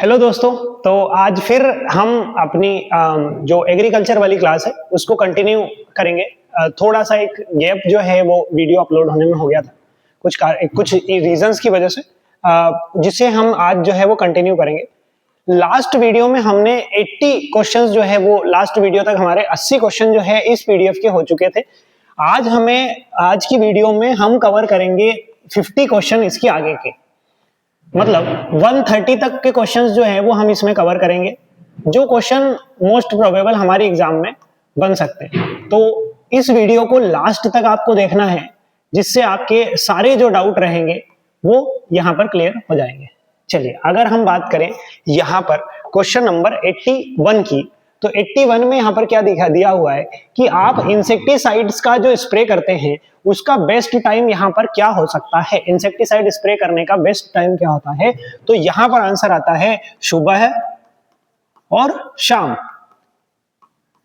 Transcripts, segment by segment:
Hello दोस्तों। तो आज फिर हम अपनी जो एग्रीकल्चर वाली क्लास है उसको कंटिन्यू करेंगे। थोड़ा सा एक गैप जो है वो वीडियो अपलोड होने में हो गया था कुछ रीजंस की वजह से, जिसे हम आज जो है वो कंटिन्यू करेंगे। लास्ट वीडियो में हमने 80 क्वेश्चंस जो है वो लास्ट वीडियो तक हमारे 80 क्वेश्चन जो है इस पीडीएफ के हो चुके थे। आज की वीडियो में हम कवर करेंगे 50 क्वेश्चन इसके आगे के, मतलब 130 तक के क्वेश्चंस जो है वो हम इसमें कवर करेंगे, जो क्वेश्चन मोस्ट प्रोबेबल हमारी एग्जाम में बन सकते हैं। तो इस वीडियो को लास्ट तक आपको देखना है, जिससे आपके सारे जो डाउट रहेंगे वो यहाँ पर क्लियर हो जाएंगे। चलिए, अगर हम बात करें यहाँ पर क्वेश्चन नंबर 81 की, तो 81 में यहाँ पर क्या दिया हुआ है कि आप इंसेक्टिसाइड्स का जो स्प्रे करते हैं उसका बेस्ट टाइम यहाँ पर क्या हो सकता है। इंसेक्टिसाइड स्प्रे करने का बेस्ट टाइम क्या होता है, तो यहाँ पर आंसर आता है सुबह और शाम।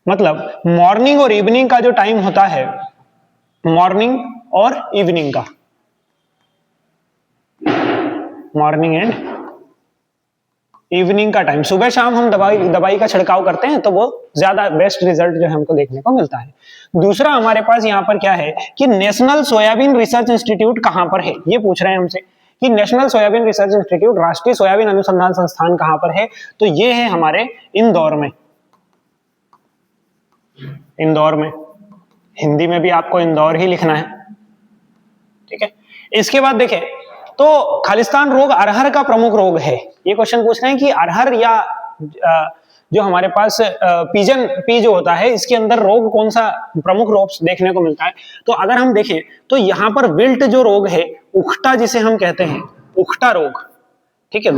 मतलब मॉर्निंग और इवनिंग का जो टाइम होता है, मॉर्निंग और इवनिंग का, मॉर्निंग एंड इवनिंग का टाइम, सुबह शाम हम दवाई का छिड़काव करते हैं तो वो ज्यादा बेस्ट रिजल्ट जो है हमको देखने को मिलता है। दूसरा हमारे पास यहाँ पर क्या है कि नेशनल सोयाबीन रिसर्च इंस्टीट्यूट कहाँ पर है, ये पूछ रहे हैं हमसे कि नेशनल सोयाबीन रिसर्च इंस्टीट्यूट, राष्ट्रीय सोयाबीन अनुसंधान संस्थान कहाँ पर है, तो ये है हमारे इंदौर में। इंदौर में, हिंदी में भी आपको इंदौर ही लिखना है, ठीक है। इसके बाद देखें तो खालिस्तान रोग अरहर का प्रमुख रोग है। ये क्वेश्चन पूछ रहे हैं कि अरहर या जो हमारे पास पीजन पी जो होता है, इसके अंदर रोग कौन सा प्रमुख रोग देखने को मिलता है। तो अगर हम देखें तो यहाँ पर विल्ट जो रोग है, उखटा जिसे हम कहते हैं, उखटा रोग, ठीक है।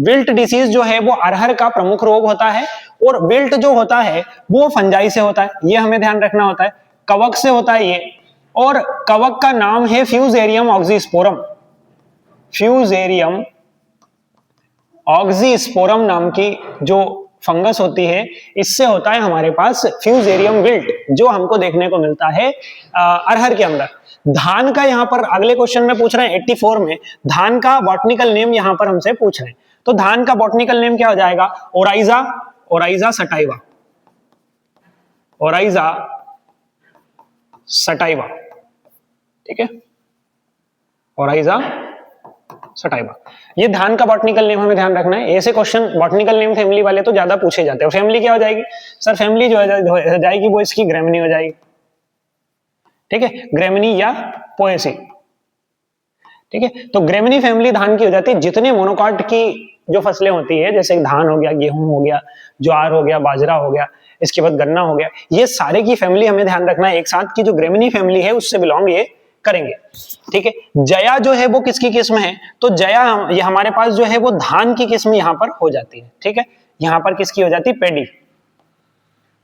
विल्ट डिसीज जो है वो अरहर का प्रमुख रोग होता है, और विल्ट जो होता है वो फंजाई से होता है, ये हमें ध्यान रखना होता है। कवक से होता है ये, और कवक का नाम है फ्यूजेरियम ऑक्सीस्पोरम। फ्यूजेरियम ऑक्सीस्पोरम नाम की जो फंगस होती है, इससे होता है हमारे पास फ्यूजेरियम विल्ट, जो हमको देखने को मिलता है अरहर के अंदर। धान का यहाँ पर अगले क्वेश्चन में पूछ रहे हैं 84 में, धान का बॉटनिकल नेम यहाँ पर हमसे पूछ रहे हैं। तो धान का बॉटनिकल नेम क्या हो जाएगा, ओराइजा सटाइवा, ओराइजा सटाइवा, ठीक है, ओराइजा सटाइवा। ये धान का बॉटनिकल नेम हमें ध्यान रखना है। ऐसे क्वेश्चन बॉटनिकल नेम फैमिली वाले तो ज्यादा पूछे जाते हैं। फैमिली क्या हो जाएगी सर, फैमिली जो हो जाएगी वो इसकी ग्रेमिनी हो जाएगी, ठीक है, ग्रेमिनी या पोएसी, ठीक है। तो ग्रेमिनी फैमिली धान की हो जाती है। जितने मोनोकॉट की जो फसलें होती है, जैसे धान हो गया, गेहूं हो गया, ज्वार हो गया, बाजरा हो गया, इसके बाद गन्ना हो गया, ये सारे की फैमिली हमें ध्यान रखना है एक साथ की जो ग्रेमिनी फैमिली है उससे बिलोंग ये करेंगे, ठीक है। जया जो है वो किसकी किस्म है, तो जया ये हमारे पास जो है वो धान की किस्म यहाँ पर हो जाती है, ठीक है। यहाँ पर किसकी हो जाती है, पेडी,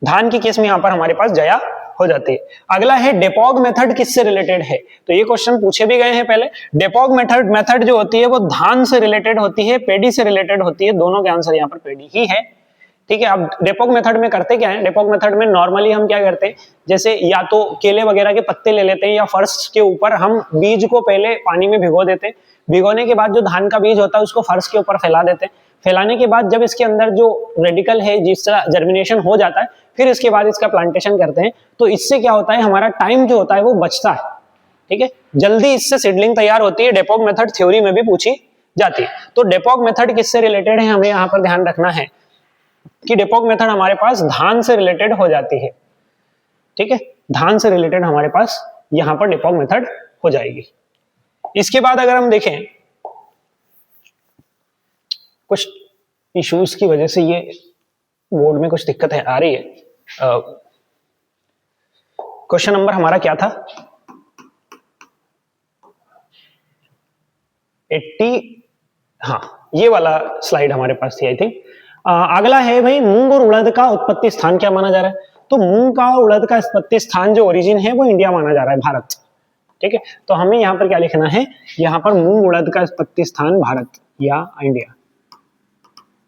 धान की किस्म यहाँ पर हमारे पास जया हो जाती है। अगला है डेपोग मेथड किससे रिलेटेड है, तो ये क्वेश्चन पूछे भी गए हैं पहले। डेपोग मेथड जो होती है वो धान से रिलेटेड होती है, पेडी से रिलेटेड होती है, दोनों के आंसर यहाँ पर पेडी ही है, ठीक है। अब डेपोग मेथड में करते क्या है, डेपोग मेथड में नॉर्मली हम क्या करते हैं, जैसे या तो केले वगैरह के पत्ते ले लेते हैं, या फर्श के ऊपर हम बीज को पहले पानी में भिगो देते हैं। भिगोने के बाद जो धान का बीज होता है उसको फर्श के ऊपर फैला देते हैं। फैलाने के बाद जब इसके अंदर जो रेडिकल है जिसका जर्मिनेशन हो जाता है, फिर इसके बाद इसका प्लांटेशन करते हैं। तो इससे क्या होता है, हमारा टाइम जो होता है वो बचता है, ठीक है, जल्दी इससे सीडलिंग तैयार होती है। डेपोग मेथड थ्योरी में भी पूछी जाती है। तो डेपोग मेथड किससे रिलेटेड है, हमें यहाँ पर ध्यान रखना है कि डेपोग मेथड हमारे पास धान से रिलेटेड हो जाती है, ठीक है, धान से रिलेटेड हमारे पास यहां पर डेपोग मेथड हो जाएगी। इसके बाद अगर हम देखें, कुछ इश्यूज की वजह से ये बोर्ड में कुछ दिक्कत है आ रही है। क्वेश्चन नंबर हमारा क्या था, 80, हाँ ये वाला स्लाइड हमारे पास थी आई थिंक। अगला है भाई, मूंग और उड़द का उत्पत्ति स्थान क्या माना जा रहा है, तो मूंग का और उड़द का उत्पत्ति स्थान जो ओरिजिन है वो इंडिया माना जा रहा है, भारत, ठीक है। तो हमें यहाँ पर क्या लिखना है, यहाँ पर मूंग उड़द का उत्पत्ति स्थान भारत या इंडिया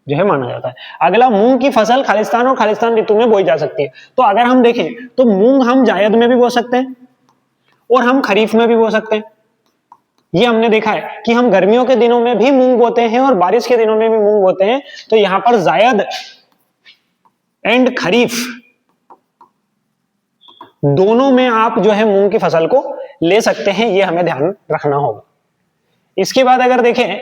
जो है माना जाता है। अगला, मूंग की फसल खालिस्तान और खालिस्तान ऋतु में बोई जा सकती है। तो अगर हम देखें तो मूंग हम जायद में भी बो सकते हैं और हम खरीफ में भी बो सकते हैं, ये हमने देखा है कि हम गर्मियों के दिनों में भी मूंग बोते हैं और बारिश के दिनों में भी मूंग बोते हैं। तो यहां पर जायद एंड खरीफ दोनों में आप जो है मूंग की फसल को ले सकते हैं, ये हमें ध्यान रखना होगा। इसके बाद अगर देखें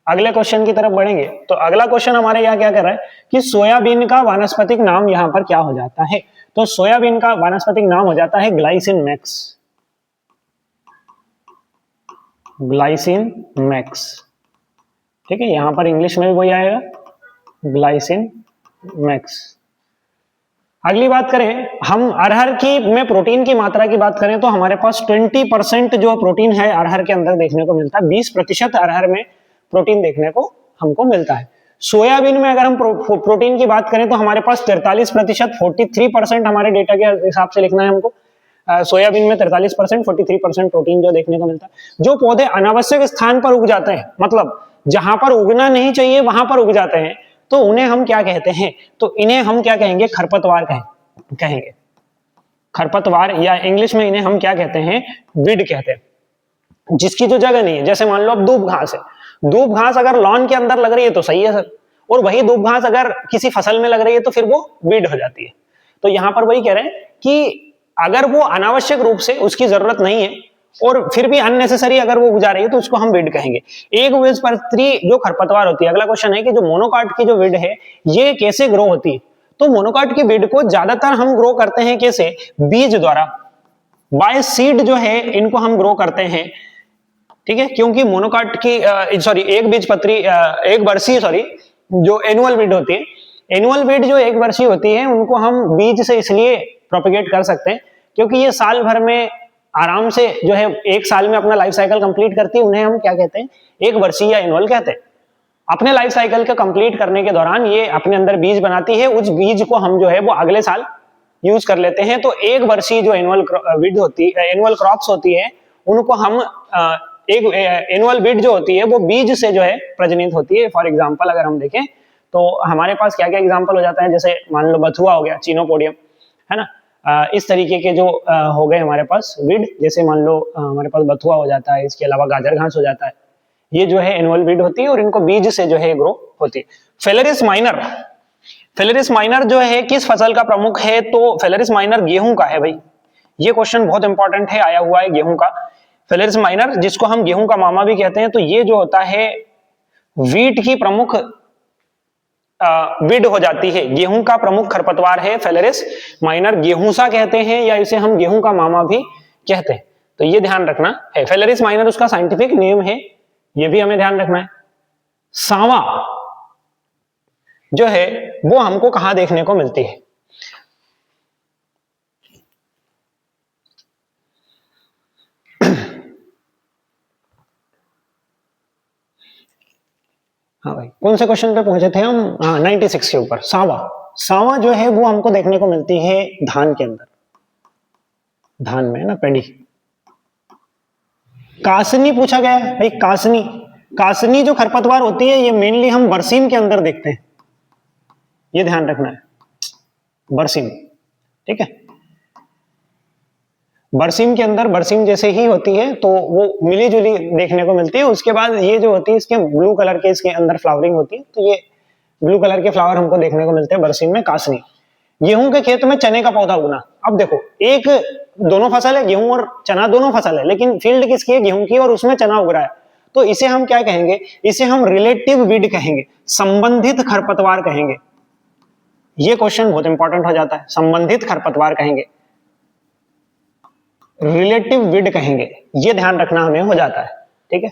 अगले क्वेश्चन की तरफ बढ़ेंगे तो अगला क्वेश्चन हमारे यहाँ क्या कर रहा है कि सोयाबीन का वानस्पतिक नाम यहां पर क्या हो जाता है। तो सोयाबीन का वानस्पतिक नाम हो जाता है ग्लाइसिन मैक्स। ग्लाइसिन मैक्स, ठीक है, यहां पर इंग्लिश में भी वही आएगा, ग्लाइसिन मैक्स। अगली बात करें हम अरहर की में प्रोटीन की मात्रा की बात करें तो हमारे पास 20% जो प्रोटीन है अरहर के अंदर देखने को मिलता है। 20% अरहर में प्रोटीन देखने को हमको मिलता है। सोयाबीन में अगर हम प्रोटीन की बात करें तो हमारे पास 43%, 43% हमारे डेटा के हिसाब से लिखना है हमको। सोयाबीन में 43%, 43% प्रोटीन जो देखने को मिलता है। जो पौधे अनावश्यक स्थान पर उग जाते हैं, मतलब जहां पर उगना नहीं चाहिए वहां पर उग जाते हैं, तो उन्हें हम क्या कहते हैं, तो इन्हें हम क्या कहेंगे, खरपतवार कहेंगे। खरपतवार, या इंग्लिश में इन्हें हम क्या कहते हैं, वीड कहते हैं। जिसकी जो जगह नहीं है, जैसे मान लो अब दूब घास है, दूब घास अगर लॉन के अंदर लग रही है तो सही है सर, और वही दूब घास अगर किसी फसल में लग रही है तो फिर वो वीड हो जाती है। तो यहां पर वही कह रहे हैं कि अगर वो अनावश्यक रूप से उसकी जरूरत नहीं है और फिर भी अननेसेसरी अगर वो उग जा रही है तो उसको हम वीड कहेंगे। एक बीजपत्री जो खरपतवार होती है। अगला क्वेश्चन है कि जो मोनोकाट की जो वीड है ये कैसे ग्रो होती है। तो मोनोकाट की वीड को ज्यादातर हम ग्रो करते हैं कैसे, बीज द्वारा, बाय सीड जो है इनको हम ग्रो करते हैं, ठीक है। क्योंकि मोनोकाट की एक वर्षीय जो एनुअल वीड होती है, एनुअल वीड जो एक वर्षीय होती है उनको हम बीज से इसलिए प्रोपेगेट कर सकते हैं क्योंकि ये साल भर में आराम से जो है एक साल में अपना लाइफ साइकिल कंप्लीट करती है। उन्हें हम क्या कहते हैं, एक वर्षीय या एनुअल कहते हैं। अपने लाइफ साइकिल का कंप्लीट करने के दौरान ये अपने अंदर बीज बनाती है, उस बीज को हम जो है वो अगले साल यूज कर लेते हैं। तो एक वर्षीय जो एनुअल वीड होती है, एनुअल क्रॉप्स होती है, उनको हम एक एनुअल वीड जो होती है वो बीज से जो है प्रजनित होती है। फॉर एग्जाम्पल अगर हम देखें तो हमारे पास क्या क्या एग्जाम्पल हो जाता है, जैसे मान लो बथुआ हो गया, चिनोपोडियम, है ना। इस तरीके के जो हो गए हमारे पास वीड, जैसे मान लो हमारे पास बथुआ हो जाता है, इसके अलावा गाजर घास हो जाता है, ये जो है एनुअल वीड होती है और इनको बीज से जो है ग्रो होती है। फेलेरिस माइनर, फेलेरिस माइनर जो है किस फसल का प्रमुख है, तो फेलेरिस माइनर गेहूं का है भाई। ये क्वेश्चन बहुत इंपॉर्टेंट है, आया हुआ है गेहूं का। फेलेरिस माइनर जिसको हम गेहूं का मामा भी कहते हैं, तो ये जो होता है वीट की प्रमुख वीड हो जाती है। गेहूं का प्रमुख खरपतवार है फेलेरिस माइनर, गेहूंसा कहते हैं या इसे हम गेहूं का मामा भी कहते हैं। तो ये ध्यान रखना है, फेलेरिस माइनर उसका साइंटिफिक नेम है, ये भी हमें ध्यान रखना है। सांवा जो है वो हमको कहां देखने को मिलती है, हाँ भाई कौन से क्वेश्चन पे पहुंचे थे हम, 96 के ऊपर। सांवा, सांवा जो है वो हमको देखने को मिलती है धान के अंदर, धान में ना पेडी। कासनी पूछा गया है भाई, कासनी, कासनी जो खरपतवार होती है ये मेनली हम बरसीम के अंदर देखते हैं, ये ध्यान रखना है, बरसीम, ठीक है। बरसीम के अंदर बरसीम जैसे ही होती है तो वो मिली जुली देखने को मिलती है। उसके बाद ये जो होती है इसके ब्लू कलर के इसके अंदर फ्लावरिंग होती है, तो ये ब्लू कलर के फ्लावर हमको देखने को मिलते हैं बरसीम में। कासनी, गेहूं के खेत में चने का पौधा उगना। अब देखो एक दोनों फसल है, गेहूं और चना दोनों फसल है, लेकिन फील्ड किसकी है, गेहूं की, और उसमें चना उग रहा है। तो इसे हम क्या कहेंगे, इसे हम रिलेटिव वीड कहेंगे, संबंधित खरपतवार कहेंगे। ये क्वेश्चन बहुत इंपॉर्टेंट हो जाता है, संबंधित खरपतवार कहेंगे, रिलेटिव वीड कहेंगे, ये ध्यान रखना हमें हो जाता है, ठीक है।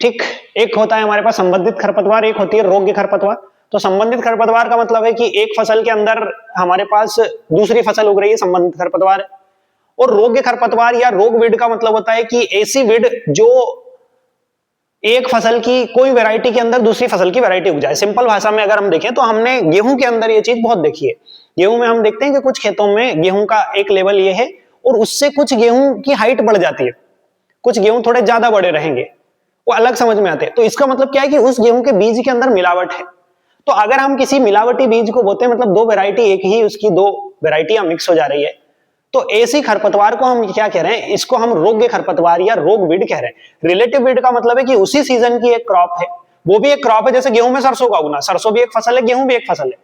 ठीक, एक होता है हमारे पास संबंधित खरपतवार, एक होती है रोग्य खरपतवार। तो संबंधित खरपतवार का मतलब है कि एक फसल के अंदर हमारे पास दूसरी फसल उग रही है, संबंधित खरपतवार है। और रोग्य खरपतवार या रोग वीड का मतलब होता है कि ऐसी वीड जो एक फसल की कोई वैरायटी के अंदर दूसरी फसल की वैरायटी उग जाए। सिंपल भाषा में अगर हम देखें तो हमने गेहूं के अंदर ये चीज बहुत देखी है। गेहूं में हम देखते हैं कि कुछ खेतों में गेहूं का एक लेवल ये है और उससे कुछ गेहूं की हाइट बढ़ जाती है, कुछ गेहूं थोड़े ज्यादा बड़े रहेंगे, वो अलग समझ में आते हैं। तो इसका मतलब क्या है कि उस गेहूं के बीज के अंदर मिलावट है। तो अगर हम किसी मिलावटी बीज को बोते हैं, मतलब दो वैरायटी, एक ही उसकी दो वैरायटियां मिक्स हो जा रही है, तो ऐसी खरपतवार को हम क्या कह रहे हैं, इसको हम रोग्य खरपतवार या रोग वीड कह रहे हैं। रिलेटिव वीड का मतलब है कि उसी सीजन की एक क्रॉप है, वो भी एक क्रॉप है, जैसे गेहूं में सरसों का उगना, सरसों भी एक फसल है, गेहूं भी एक फसल है,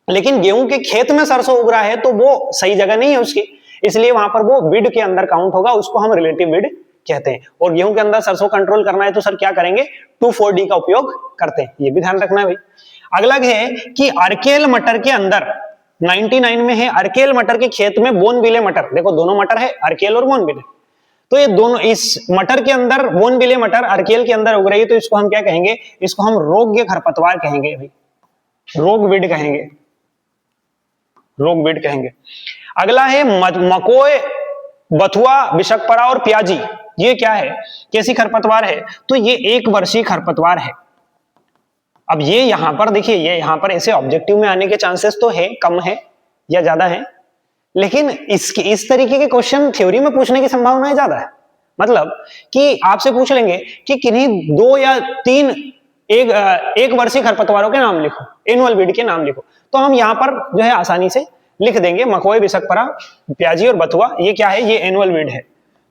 लेकिन गेहूं के खेत में सरसों उग रहा है तो वो सही जगह नहीं है उसकी, इसलिए वहां पर वो वीड के अंदर काउंट होगा, उसको हम रिलेटिव वीड कहते हैं। और गेहूं के अंदर सरसों कंट्रोल करना है तो सर क्या करेंगे, 2,4-D का उपयोग करते हैं, ये भी ध्यान रखना है भाई। अगला है कि अर्केल मटर के अंदर 99 में है, अर्केल मटर के खेत में बोनविले मटर, देखो दोनों मटर है, अर्केल और बोनविले, तो ये दोनों इस मटर के अंदर, बोनविले मटर अर्केल के अंदर उग रही है, तो इसको हम क्या कहेंगे, इसको हम रोग्य खरपतवार कहेंगे भाई, रोगवीड कहेंगे, रोगवीड कहेंगे। अगला है मकोय, बथुआ, बिशकपरा और प्याजी, ये क्या है, कैसी खरपतवार है, तो ये एक वर्षीय खरपतवार है। अब ये यहां पर देखिए, ये यहां पर ऐसे ऑब्जेक्टिव में आने के चांसेस तो है, कम है या ज्यादा है, लेकिन इस तरीके के क्वेश्चन थ्योरी में पूछने की संभावना ज्यादा है। मतलब कि आपसे पूछ लेंगे कि किन्हीं 2 या 3 एक वर्षीय खरपतवारों के नाम लिखो, एनुअल वीड के नाम लिखो, तो हम यहां पर जो है आसानी से लिख देंगे, मकोय, बिशकपरा, प्याजी और बथुआ, ये क्या है, ये एनुअल वीड है।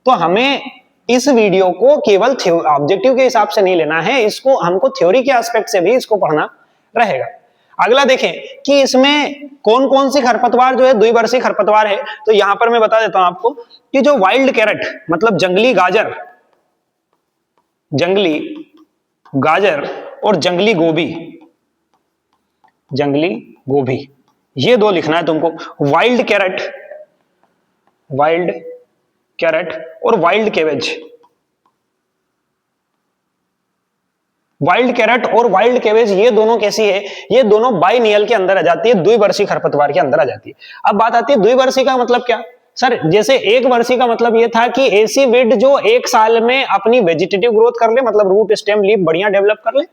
तो हमें इस वीडियो को केवल ऑब्जेक्टिव के हिसाब से नहीं लेना है, इसको हमको थ्योरी के एस्पेक्ट से भी इसको पढ़ना रहेगा। अगला देखें कि इसमें कौन कौन सी खरपतवार जो है द्विवर्षीय खरपतवार है, तो यहां पर मैं बता देता हूं आपको कि जो वाइल्ड कैरेट मतलब जंगली गाजर, जंगली गाजर और जंगली गोभी, जंगली गोभी, ये दो लिखना है तुमको, वाइल्ड कैरेट, वाइल्ड कैरेट और वाइल्ड केवेज, वाइल्ड कैरेट और वाइल्ड केवेज ये दोनों कैसी है, ये दोनों बाइनियल के अंदर आ जाती है, द्विवर्षीय खरपतवार के अंदर आ जाती है। अब बात आती है द्विवर्षीय का मतलब क्या, सर जैसे एक वर्षीय का मतलब ये था कि ऐसी वीड जो एक साल में अपनी वेजिटेटिव ग्रोथ कर ले, मतलब रूट स्टेम लीफ बढ़िया डेवलप कर ले,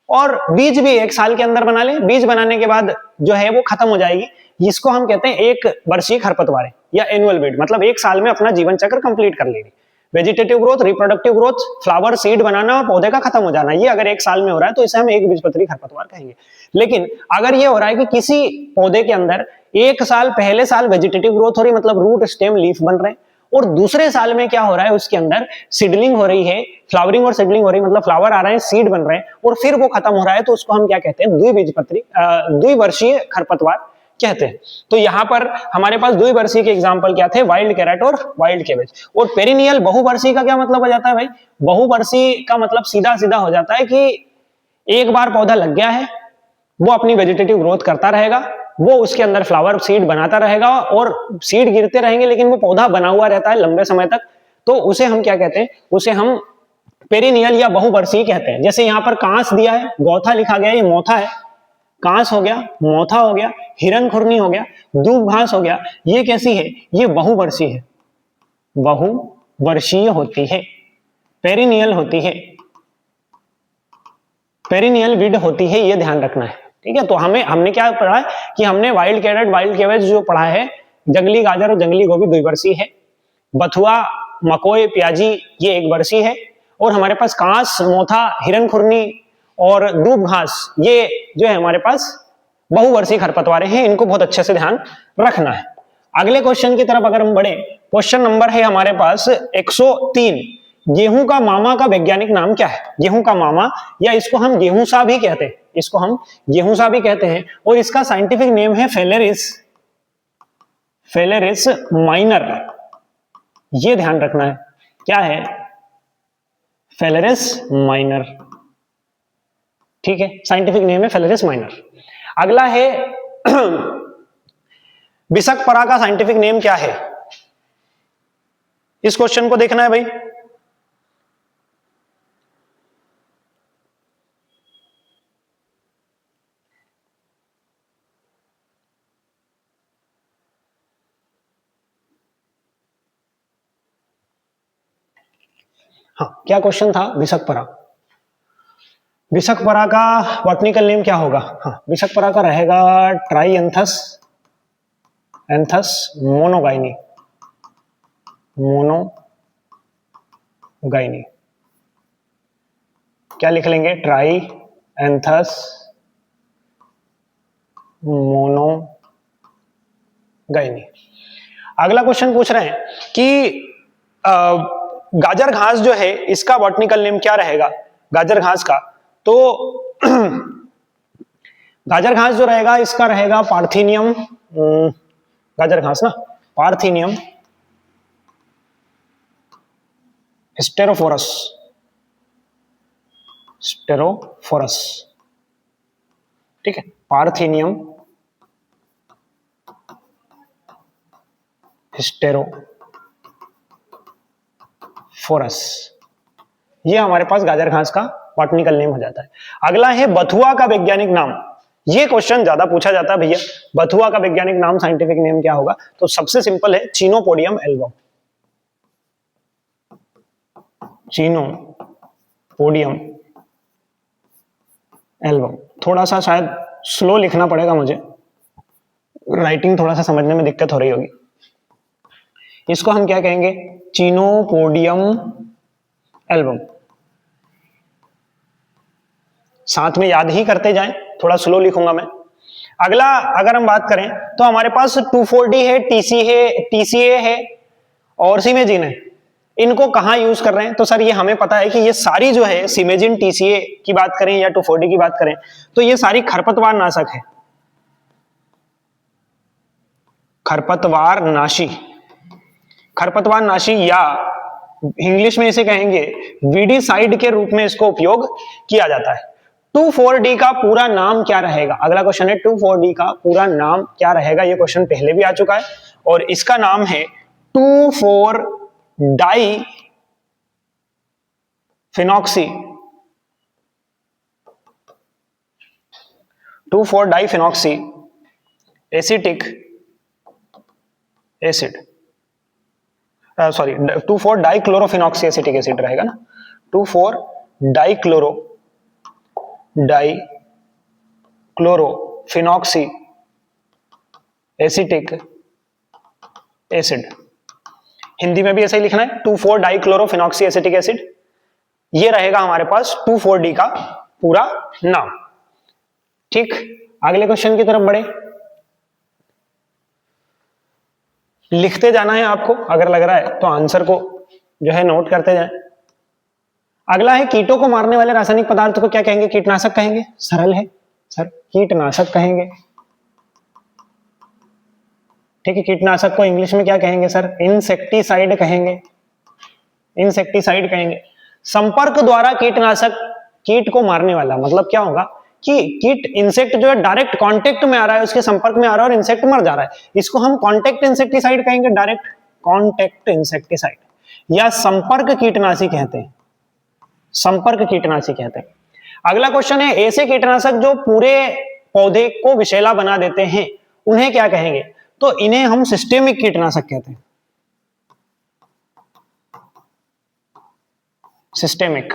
और बीज भी एक साल के अंदर बना ले, बीज बनाने के बाद जो है वो खत्म हो जाएगी, इसको हम कहते हैं एक वर्षीय खरपतवार या एनुअल वीड, मतलब एक साल में अपना जीवन चक्र कंप्लीट कर लेगी, vegetative growth, reproductive growth, flower, seed बनाना और पौधे का खत्म हो जाना, ये अगर एक साल में हो रहा है तो इसे हम एक बीजपत्री खरपतवार कहेंगे। लेकिन अगर ये हो रहा है कि किसी पौधे के अंदर एक साल, पहले साल वेजिटेटिव ग्रोथ हो रही, मतलब रूट स्टेम लीफ बन रहे हैं, और दूसरे साल में क्या हो रहा है, उसके अंदर सीडलिंग हो रही है, फ्लावरिंग और सीडलिंग हो रही है, मतलब फ्लावर आ रहे हैं, सीड बन रहे हैं और फिर वो खत्म हो रहा है, तो उसको हम क्या कहते हैं, द्विबीजपत्री, द्विवर्षीय खरपतवार कहते हैं। तो यहां पर हमारे पास द्विवर्षीय के एग्जांपल क्या थे, वाइल्ड कैरेट और वाइल्ड केवेज। और पेरिनियल बहुवर्षीय का क्या मतलब हो जाता है भाई, बहुवर्षीय का मतलब सीधा सीधा हो जाता है कि एक बार पौधा लग गया है, वो अपनी वेजिटेटिव ग्रोथ करता रहेगा, वो उसके अंदर फ्लावर सीड बनाता रहेगा और सीड गिरते रहेंगे, लेकिन वो पौधा बना हुआ रहता है लंबे समय तक, तो उसे हम क्या कहते हैं, उसे हम पेरिनियल या बहुवर्षीय कहते हैं। जैसे यहाँ पर कांस दिया है, गौथा लिखा गया, ये मोथा है, कांस हो गया, मोथा हो गया, हिरन खुरनी हो गया, दूब घास हो गया, ये कैसी है, ये बहुवर्षीय है, बहुवर्षीय होती है, पेरिनियल होती है, पेरिनियल वीड होती है, ये ध्यान रखना है, ठीक है। तो हमने क्या पढ़ा है कि हमने वाइल्ड कैरेट, वाइल्ड केवेज जो पढ़ा है, जंगली गाजर और जंगली गोभी द्विवर्षीय है, बथुआ, मकोय, प्याजी ये एक वर्षीय है, और हमारे पास कांस, मोथा, हिरन खुरनी और दूब घास ये जो है हमारे पास बहुवर्षीय खरपतवारें हैं, इनको बहुत अच्छे से ध्यान रखना है। अगले क्वेश्चन की तरफ अगर हम बढ़े, क्वेश्चन नंबर है हमारे पास 103, गेहूं का मामा का वैज्ञानिक नाम क्या है, गेहूं का मामा, या इसको हम गेहूंसा भी कहते हैं, इसको हम गेहूंसा भी कहते हैं, और इसका साइंटिफिक नेम है फेलेरिस, फेलेरिस माइनर, ये ध्यान रखना है, क्या है, फेलेरिस माइनर, ठीक है, साइंटिफिक नेम है फेलेरिस माइनर। अगला है बिशकपरा का साइंटिफिक नेम क्या है, इस क्वेश्चन को देखना है भाई। हाँ, क्या क्वेश्चन था, बिशकपरा, बिशकपरा का बॉटनिकल नेम क्या होगा, हाँ बिशकपरा का रहेगा ट्राइएंथस, एंथस मोनोगाइनी, मोनोगाइनी, क्या लिख लेंगे, ट्राई एंथस मोनोगाइनी। अगला क्वेश्चन पूछ रहे हैं कि गाजर घास जो है इसका बॉटनिकल नेम क्या रहेगा गाजर घास का। तो गाजर घास जो रहेगा इसका रहेगा पार्थिनियम, गाजर घास ना, पार्थिनियम स्टेरोफोरस, स्टेरोफोरस, ठीक है, पार्थिनियम स्टेरोफोरस, ये हमारे पास गाजर घास का बॉटनिकल नेम हो जाता है। अगला है बथुआ का वैज्ञानिक नाम। ये क्वेश्चन ज्यादा पूछा जाता है भैया, बथुआ का वैज्ञानिक नाम, साइंटिफिक नेम क्या होगा। तो सबसे सिंपल है चिनोपोडियम एल्बम, चिनोपोडियम एल्बम। थोड़ा सा शायद स्लो लिखना पड़ेगा मुझे, राइटिंग थोड़ा सा समझने में दिक्कत हो रही होगी। इसको हम क्या कहेंगे, चिनोपोडियम एल्बम। साथ में याद ही करते जाएं, थोड़ा स्लो लिखूंगा मैं। अगला अगर हम बात करें तो हमारे पास 2,4-D है, TCA है और सिमेजिन है। इनको कहां यूज कर रहे हैं, तो सर ये हमें पता है कि ये सारी जो है सिमेजिन, TCA की बात करें या 2,4-D की बात करें तो ये सारी खरपतवार नाशक है, खरपतवार नाशी, खरपतवार नाशी, या इंग्लिश में इसे कहेंगे वीडीसाइड के रूप में इसको उपयोग किया जाता है। 2,4-D का पूरा नाम क्या रहेगा, अगला क्वेश्चन है 2,4-D का पूरा नाम क्या रहेगा। ये क्वेश्चन पहले भी आ चुका है और इसका नाम है 2,4-डाइफिनॉक्सी, 2,4-डाइफिनॉक्सी एसिटिक एसिड, सॉरी 2,4-डाइक्लोरोफिनॉक्सी एसिटिक एसिड रहेगा ना, 2,4-डाइक्लोरोफिनॉक्सी एसिटिक एसिड। हिंदी में भी ऐसा ही लिखना है, 2,4-डाइक्लोरोफिनॉक्सी एसिटिक एसिड। ये रहेगा हमारे पास 2,4-D का पूरा नाम। ठीक, अगले क्वेश्चन की तरफ बढ़े। लिखते जाना है आपको, अगर लग रहा है तो आंसर को जो है नोट करते जाएं। अगला है कीटों को मारने वाले रासायनिक पदार्थ को क्या कहेंगे, कीटनाशक कहेंगे। सरल है सर, कीटनाशक कहेंगे। ठीक है, कीटनाशक को इंग्लिश में क्या कहेंगे सर, इंसेक्टिसाइड कहेंगे, इंसेक्टिसाइड कहेंगे। संपर्क द्वारा कीटनाशक, कीट को मारने वाला मतलब क्या होगा कि कीट, इंसेक्ट जो है डायरेक्ट कांटेक्ट में आ रहा है, उसके संपर्क में आ रहा है और इंसेक्ट मर जा रहा है, इसको हम कांटेक्ट इंसेक्टिसाइड कहेंगे, डायरेक्ट कांटेक्ट इंसेक्टिसाइड, या संपर्क कीटनाशी कहते हैं, संपर्क कीटनाशी कहते हैं। अगला क्वेश्चन है ऐसे कीटनाशक जो पूरे पौधे को विषैला बना देते हैं उन्हें क्या कहेंगे, तो इन्हें हम सिस्टेमिक कीटनाशक कहते हैं, सिस्टेमिक,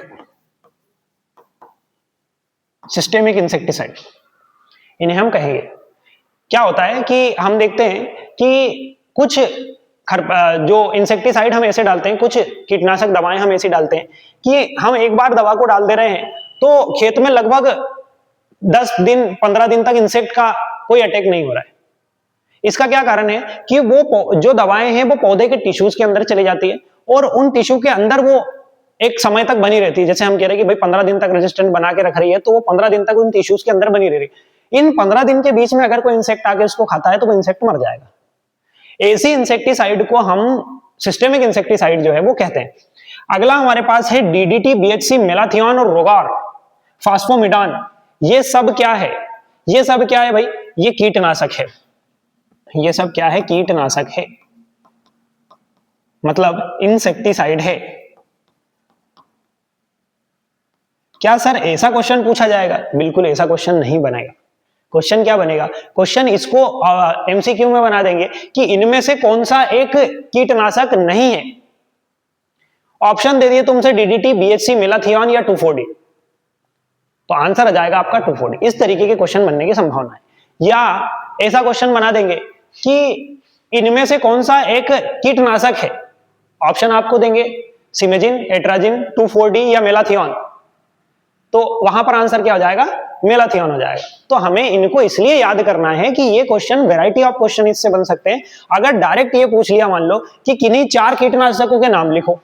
सिस्टेमिक इंसेक्टिसाइड इन्हें हम कहेंगे। क्या होता है कि हम देखते हैं कि कुछ जो इंसेक्टिसाइड हम ऐसे डालते हैं, कुछ कीटनाशक दवाएं हम ऐसी डालते हैं कि हम एक बार दवा को डाल दे रहे हैं तो खेत में लगभग 10 दिन 15 दिन तक इंसेक्ट का कोई अटैक नहीं हो रहा है। इसका क्या कारण है कि वो जो दवाएं हैं वो पौधे के टिश्यूज के अंदर चली जाती है और उन टिश्यू के अंदर वो एक समय तक बनी रहती है। जैसे हम कह रहे हैं कि भाई 15 दिन तक रेजिस्टेंट बना के रख रही है, तो वो 15 दिन तक उन टिश्यूज के अंदर बनी रह रही है। इन 15 दिन के बीच में अगर कोई इंसेक्ट आके उसको खाता है तो वो इंसेक्ट मर जाएगा। ऐसी इंसेक्टिसाइड को हम सिस्टेमिक इंसेक्टिसाइड जो है वो कहते हैं। अगला हमारे पास है डीडीटी, बीएचसी, मेलाथियन और रोगार, फास्फोमिडान। ये सब क्या है, ये सब क्या है भाई, ये कीटनाशक है, ये सब क्या है, कीटनाशक है, मतलब इंसेक्टिसाइड है। क्या सर ऐसा क्वेश्चन पूछा जाएगा, बिल्कुल ऐसा क्वेश्चन नहीं बनेगा। क्वेश्चन क्या बनेगा, क्वेश्चन इसको एमसीक्यू में बना देंगे कि इनमें से कौन सा एक कीटनाशक नहीं है। ऑप्शन दे दिए तुमसे डीडीटी, बीएचसी, मेलाथियन या 2,4-D, तो आंसर आ जाएगा आपका 2,4-D। इस तरीके के क्वेश्चन बनने की संभावना है। या ऐसा क्वेश्चन बना देंगे कि इनमें से कौन सा एक कीटनाशक है, ऑप्शन आपको देंगे सिमेजिन, एट्राजिन, 2,4-D या मेलाथियन, तो वहां पर आंसर क्या हो जाएगा, मेलाथियन हो जाएगा। तो हमें इनको इसलिए याद करना है कि ये क्वेश्चन वैरायटी ऑफ क्वेश्चन इससे बन सकते हैं। अगर डायरेक्ट ये पूछ लिया मान लो कि किन्हीं 4 कीटनाशकों के नाम लिखो,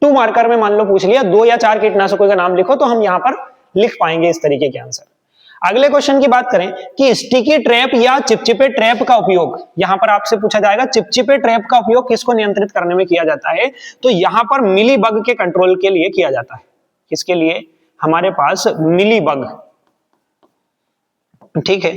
2 मार्कर में मान लो पूछ लिया 2 या 4 कीटनाशकों का नाम लिखो, तो हम यहां पर लिख पाएंगे इस तरीके के आंसर। अगले क्वेश्चन की बात करें कि स्टिकी ट्रैप या चिपचिपे ट्रैप का उपयोग, यहां पर आपसे पूछा जाएगा चिपचिपे ट्रैप का उपयोग किसको नियंत्रित करने में किया जाता है, तो यहां पर मिली बग के कंट्रोल के लिए किया जाता है। किसके लिए, हमारे पास मिली बग, ठीक है,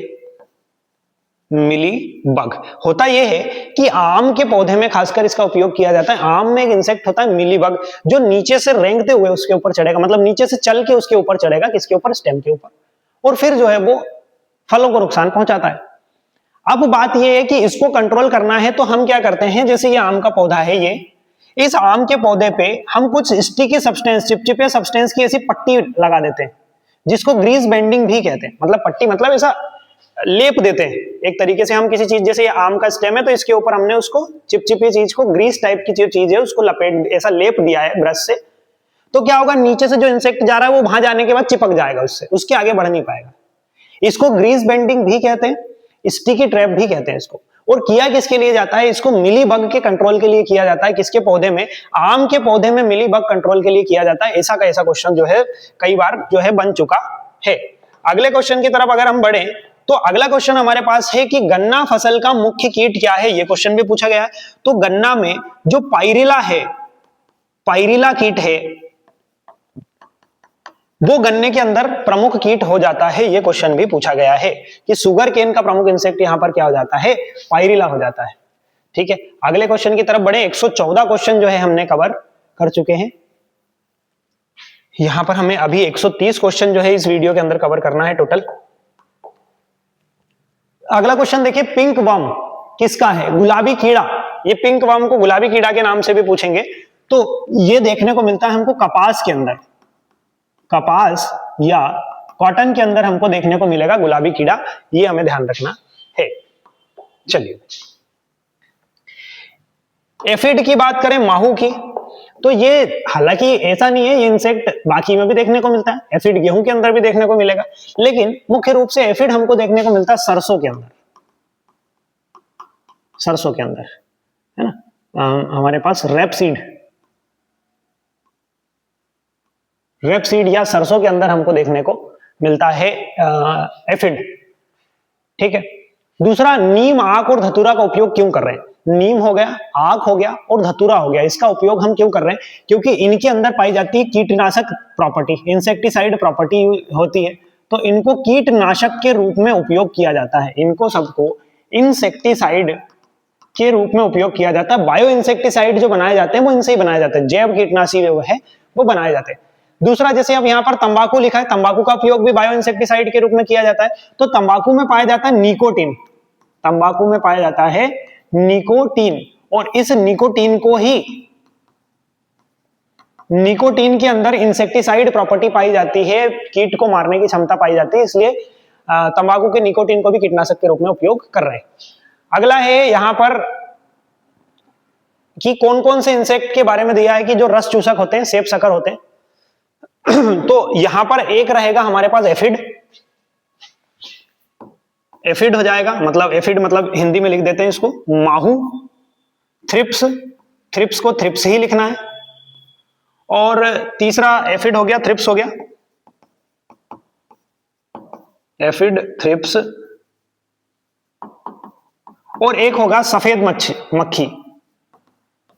मिली बग। होता यह है कि आम के पौधे में खासकर इसका उपयोग किया जाता है। आम में एक इंसेक्ट होता है मिली बग, जो नीचे से रेंगते हुए उसके ऊपर चढ़ेगा, मतलब नीचे से चल के उसके ऊपर चढ़ेगा, किसके ऊपर, स्टेम के ऊपर, और फिर जो है वो फलों को नुकसान पहुंचाता है। अब बात यह है कि इसको कंट्रोल करना है तो हम क्या करते हैं, जैसे ये आम का पौधा है, ये इस आम के पौधे पे हम कुछ स्टिकी सब्सटेंस, चिपचिपे सब्सटेंस की ऐसी पट्टी लगा देते हैं, जिसको ग्रीस बेंडिंग भी कहते हैं। मतलब पट्टी मतलब ऐसा लेप देते हैं एक तरीके से हम किसी चीज, जैसे ये आम का स्टेम है तो इसके ऊपर हमने उसको चिपचिपी चीज को, ग्रीस टाइप की जो चीज है उसको लपेट, ऐसा लेप दिया है ब्रश से। तो क्या होगा, नीचे से जो इंसेक्ट जा रहा है वो वहां जाने के बाद चिपक जाएगा उससे, उसके आगे बढ़ नहीं पाएगा। इसको ग्रीस बेंडिंग भी कहते हैं, स्टिकी ट्रैप भी कहते हैं इसको। और किया किसके लिए जाता है, इसको मिली बग के कंट्रोल के लिए किया जाता है। किसके पौधे में, आम के पौधे में मिली बग कंट्रोल के लिए किया जाता है। ऐसा का ऐसा क्वेश्चन जो है कई बार जो है बन चुका है। अगले क्वेश्चन की तरफ अगर हम बढ़े तो अगला क्वेश्चन हमारे पास है कि गन्ना फसल का मुख्य कीट क्या है, ये क्वेश्चन भी पूछा गया है। तो गन्ना में जो पायरिला है, पायरिला कीट है, वो गन्ने के अंदर प्रमुख कीट हो जाता है। ये क्वेश्चन भी पूछा गया है कि सुगर केन का प्रमुख इंसेक्ट यहां पर क्या हो जाता है, पायरिला हो जाता है। ठीक है, अगले क्वेश्चन की तरफ बढ़े। 114 क्वेश्चन जो है हमने कवर कर चुके हैं। यहां पर हमें अभी 130 क्वेश्चन जो है इस वीडियो के अंदर कवर करना है टोटल। अगला क्वेश्चन देखिए, पिंक वर्म किसका है, गुलाबी कीड़ा। ये पिंक वर्म को गुलाबी कीड़ा के नाम से भी पूछेंगे। तो ये देखने को मिलता है हमको कपास के अंदर, कपास या कॉटन के अंदर हमको देखने को मिलेगा गुलाबी कीड़ा, ये हमें ध्यान रखना है। चलिए, एफिड की बात करें, माहू की, तो ये हालांकि ऐसा नहीं है, ये इंसेक्ट बाकी में भी देखने को मिलता है। एफिड गेहूं के अंदर भी देखने को मिलेगा, लेकिन मुख्य रूप से एफिड हमको देखने को मिलता है सरसों के अंदर, सरसों के अंदर है ना। हमारे पास रेपसीड, रेपसीड या सरसों के अंदर हमको देखने को मिलता है एफिड। ठीक है, दूसरा, नीम, आक और धतूरा का उपयोग क्यों कर रहे हैं। नीम हो गया, आक हो गया और धतूरा हो गया, इसका उपयोग हम क्यों कर रहे हैं, क्योंकि इनके अंदर पाई जाती है कीटनाशक प्रॉपर्टी, इंसेक्टिसाइड प्रॉपर्टी होती है। तो इनको कीटनाशक के रूप में उपयोग किया जाता है, इनको सबको इंसेक्टिसाइड के रूप में उपयोग किया जाता है। बायो इंसेक्टिसाइड जो बनाए जाते हैं वो इनसे ही बनाए जाते हैं, जैव कीटनाशी जो है वो बनाए जाते हैं। दूसरा, जैसे अब यहाँ पर तंबाकू लिखा है, तंबाकू का उपयोग भी बायो इंसेक्टिसाइड के रूप में किया जाता है। तो तंबाकू में पाया जाता है निकोटीन, तंबाकू में पाया जाता है निकोटीन, और इस निकोटीन को ही, निकोटीन के अंदर इंसेक्टिसाइड प्रॉपर्टी पाई जाती है, कीट को मारने की क्षमता पाई जाती है, इसलिए तंबाकू के निकोटीन को भी कीटनाशक के रूप में उपयोग कर रहे हैं। अगला है यहां पर कि कौन कौन से इंसेक्ट के बारे में दिया है कि जो रस चूसक होते हैं, सेब सकर होते हैं। तो यहां पर एक रहेगा हमारे पास एफिड, एफिड हो जाएगा, मतलब एफिड मतलब हिंदी में लिख देते हैं इसको माहू। थ्रिप्स, थ्रिप्स को थ्रिप्स ही लिखना है। और तीसरा एफिड हो गया, थ्रिप्स हो गया, एफिड, थ्रिप्स। और एक होगा सफेद मक्खी,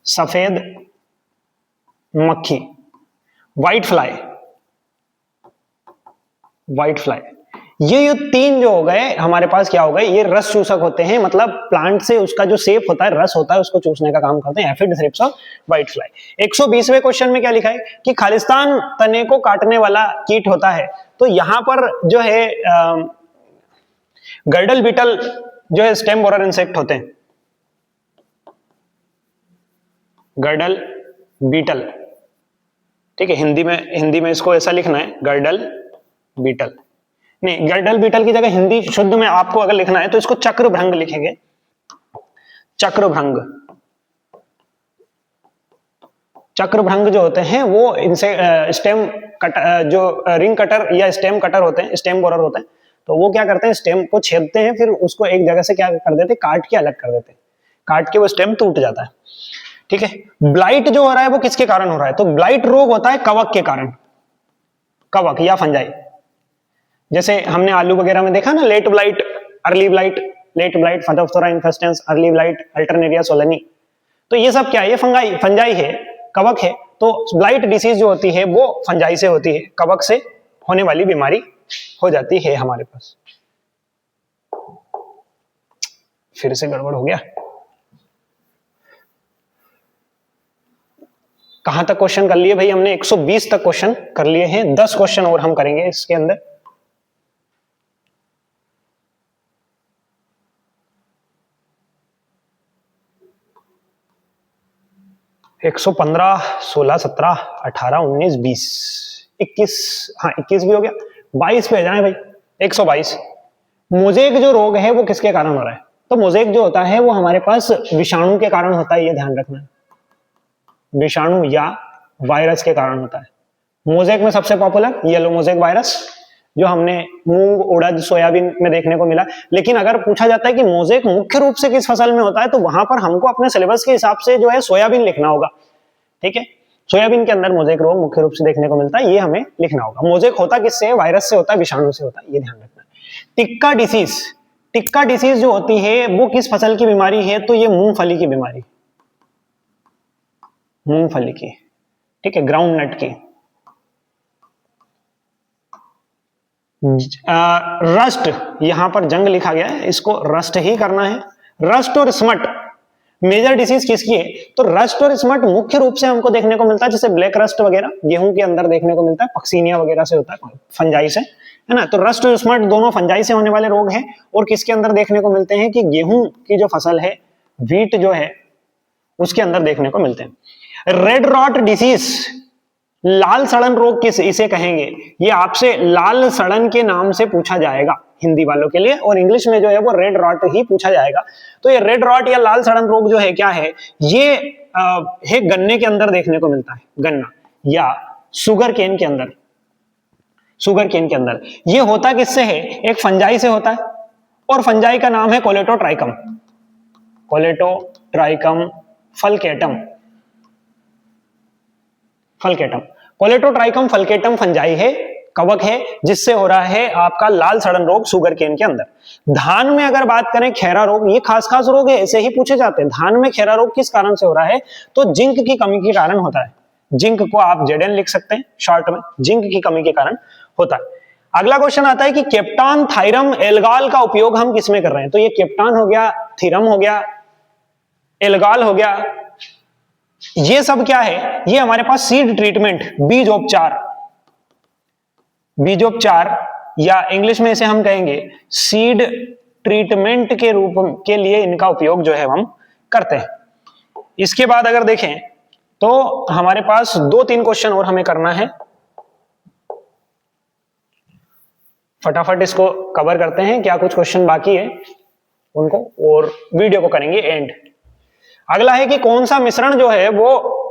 सफेद मक्खी, व्हाइट फ्लाई, व्हाइट फ्लाई। ये 3 जो हो गए हमारे पास क्या हो गए, ये रस चूसक होते हैं, मतलब प्लांट से उसका जो सेप होता है, रस होता है, उसको चूसने का काम करते हैं, एफिड, थ्रिप्स और व्हाइट फ्लाई। 120वें क्वेश्चन में क्या लिखा है कि खालिस्तान तने को काटने वाला कीट होता है। तो यहां पर जो है गर्डल बीटल जो है स्टेम बोरर इंसेक्ट होते हैं, गर्डल बीटल। ठीक है, हिंदी में इसको ऐसा लिखना है, गर्डल बीटल। नहीं, गर्डल बीटल की जगह हिंदी शुद्ध में आपको अगर लिखना है तो इसको चक्रभृंग लिखेंगे, चक्रभृंग। चक्रभृंग जो होते हैं वो इनसे स्टेम कट जो रिंग कटर या स्टेम कटर होते हैं, स्टेम बोरर होते हैं, तो वो क्या करते हैं, स्टेम को छेदते हैं, फिर उसको एक जगह से क्या कर देते हैं, काट के अलग कर देते हैं, काट के वो स्टेम टूट जाता है। ठीक है, ब्लाइट जो हो रहा है वो किसके कारण हो रहा है, तो ब्लाइट रोग होता है कवक के कारण, कवक या फंजाई। जैसे हमने आलू वगैरह में देखा ना, late blight, early blight, late blight, Phytophthora infestans, early blight, Alternaria solani, तो ये सब क्या है, ये फंगाई, फंजाई है, कवक है। तो ब्लाइट डिसीज जो होती है वो फंजाई से होती है, कवक से होने वाली बीमारी हो जाती है हमारे पास। फिर से गड़बड़ हो गया, कहां तक क्वेश्चन कर लिए भाई हमने, 120 तक क्वेश्चन कर लिए हैं, 10 क्वेश्चन और हम करेंगे इसके अंदर। 115, 16, 17, 18, 19, 20, 21, हाँ 21 भी हो गया, 22 पे जाए भाई। 122, मोजेक जो रोग है वो किसके कारण हो रहा है, तो मोजेक जो होता है वो हमारे पास विषाणु के कारण होता है, ये ध्यान रखना है, विषाणु या वायरस के कारण होता है। मोजेक में सबसे पॉपुलर येलो मोजेक वायरस, जो हमने मूंग, उड़द, सोयाबीन में देखने को मिला। लेकिन अगर पूछा जाता है कि मोजेक मुख्य रूप से किस फसल में होता है, तो वहां पर हमको अपने सिलेबस के हिसाब से जो है सोयाबीन लिखना होगा। ठीक है, सोयाबीन के अंदर मोजेक रोग मुख्य रूप से देखने को मिलता है, ये हमें लिखना होगा। मोजेक होता किससे है, वायरस से होता है, विषाणु से होता है, ये ध्यान रखना है। टिक्का डिसीज, टिक्का डिसीज जो होती है वो किस फसल की बीमारी है, तो ये मूंगफली की बीमारी, मूंगफली की, ठीक है, ग्राउंड नट की। रस्ट, यहां पर जंग लिखा गया है, इसको रस्ट ही करना है। रस्ट और स्मट मेजर डिसीज किसकी है, तो रस्ट और स्मट मुख्य रूप से हमको देखने को मिलता है, जैसे ब्लैक रस्ट वगैरह गेहूं के अंदर देखने को मिलता है, पक्सीनिया वगैरह से होता है, फंजाई से, है ना। तो रस्ट और स्मट दोनों फंजाई से होने वाले रोग हैं, और किसके अंदर देखने को मिलते हैं, कि गेहूं की जो फसल है, व्हीट जो है, उसके अंदर देखने को मिलते हैं। रेड रॉट डिसीज, लाल सड़न रोग किस इसे कहेंगे, ये आपसे लाल सड़न के नाम से पूछा जाएगा हिंदी वालों के लिए, और इंग्लिश में जो है वो रेड रॉट ही पूछा जाएगा। तो ये रेड रॉट या लाल सड़न रोग जो है क्या है, ये है गन्ने के अंदर देखने को मिलता है, गन्ना या शुगर केन के अंदर, शुगर केन के अंदर। ये होता किससे है, एक फंजाई से होता है, और फंजाई का नाम है कोलेटोट्राइकम, कोलेटोट्राइकम फलकेटम, फलकेटम। कोलेटोट्राइकम फलकेटम फंजाई है, कवक है, जिससे हो रहा है आपका लाल सड़न रोग शुगर केन के अंदर। धान में अगर बात करें खैरा रोग, ये खास खास रोग है, ऐसे ही पूछे जाते हैं। धान में खैरा रोग किस कारण से हो रहा है, तो जिंक की कमी के कारण होता है। जिंक को आप जेडन लिख सकते हैं शॉर्ट में, जिंक की कमी के कारण होता है। अगला क्वेश्चन आता है कि केप्टान, थायरम, एल्गाल का उपयोग हम किसमें कर रहे हैं, तो ये केप्टान हो गया, थीरम हो गया, एल्गाल हो गया, ये सब क्या है, ये हमारे पास सीड ट्रीटमेंट, बीजोपचार, बीजोपचार या इंग्लिश में इसे हम कहेंगे सीड ट्रीटमेंट के रूप के लिए इनका उपयोग जो है हम करते हैं। इसके बाद अगर देखें तो हमारे पास 2-3 क्वेश्चन और हमें करना है, फटाफट इसको कवर करते हैं, क्या कुछ क्वेश्चन बाकी है उनको, और वीडियो को करेंगे एंड। अगला है कि कौन सा मिश्रण जो है वो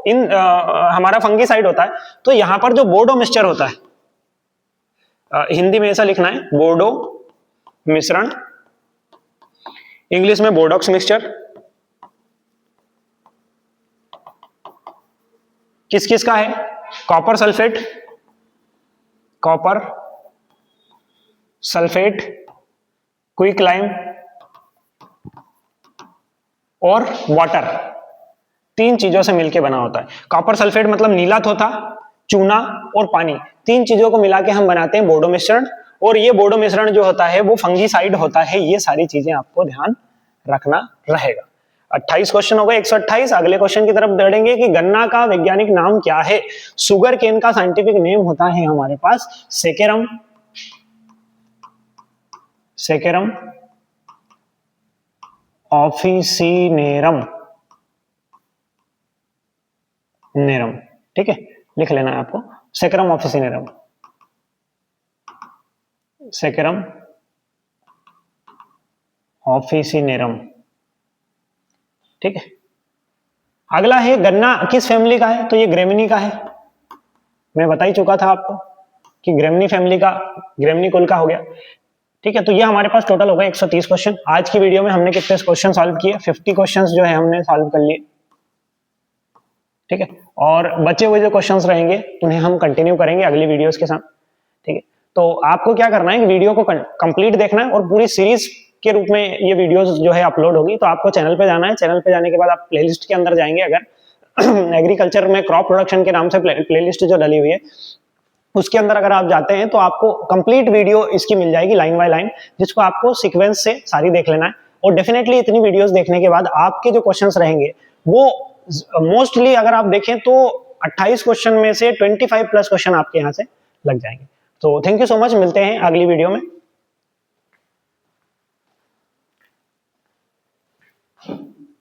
हमारा फंगीसाइड होता है, तो यहां पर जो बोर्डो मिक्सचर होता है, हिंदी में ऐसा लिखना है बोर्डो मिश्रण, इंग्लिश में बोर्डॉक्स मिक्सचर, किस किस का है, copper sulphate, copper sulphate, quick lime और वाटर, 3 चीजों से मिलकर बना होता है। कॉपर सल्फेट मतलब नीला थोथा, चूना और पानी, 3 चीजों को मिला के हम बनाते हैं बोर्डो मिश्रण, और ये बोर्डो मिश्रण जो होता है वो फंगीसाइड होता है। ये सारी चीजें आपको ध्यान रखना रहेगा। 28 क्वेश्चन हो गए, 128। अगले क्वेश्चन की तरफ बढ़ेंगे कि गन्ना का वैज्ञानिक नाम क्या है, शुगर केन का साइंटिफिक नेम होता है हमारे पास सेकेरम, सेकेरम ऑफिसिनेरम, नेरम, ठीक है, लिख लेना है आपको, सेकेरम ऑफिसिनेरम, सेकेरम ऑफिसिनेरम, ठीक है। अगला है गन्ना किस फैमिली का है, तो ये ग्रेमिनी का है। मैं बता ही चुका था आपको कि ग्रेमिनी फैमिली का, ग्रेमिनी कुल का हो गया। ठीक है, तो ये हमारे पास टोटल हो गए 130 क्वेश्चन। आज की वीडियो में हमने कितने क्वेश्चन सॉल्व किए, 50 क्वेश्चंस जो है हमने सॉल्व कर लिए। ठीक है, और बचे हुए जो क्वेश्चंस रहेंगे उन्हें हम कंटिन्यू करेंगे अगली वीडियोस के साथ। ठीक है, तो आपको क्या करना है कि वीडियो को कंप्लीट देखना है और पूरी सीरीज के रूप में ये वीडियोस जो है अपलोड होगी। तो आपको चैनल पे जाना है, चैनल पे जाने के बाद आप प्लेलिस्ट के अंदर जाएंगे। अगर एग्रीकल्चर में क्रॉप प्रोडक्शन के नाम से प्लेलिस्ट जो डली हुई है उसके अंदर अगर आप जाते हैं तो आपको कंप्लीट वीडियो इसकी मिल जाएगी लाइन बाय लाइन, जिसको आपको सीक्वेंस से सारी देख लेना है। और डेफिनेटली इतनी वीडियोस देखने के बाद आपके जो क्वेश्चंस रहेंगे वो मोस्टली अगर आप देखें तो 28 क्वेश्चन में से 25 प्लस क्वेश्चन आपके यहाँ से लग जाएंगे। तो थैंक यू सो मच, मिलते हैं अगली वीडियो में।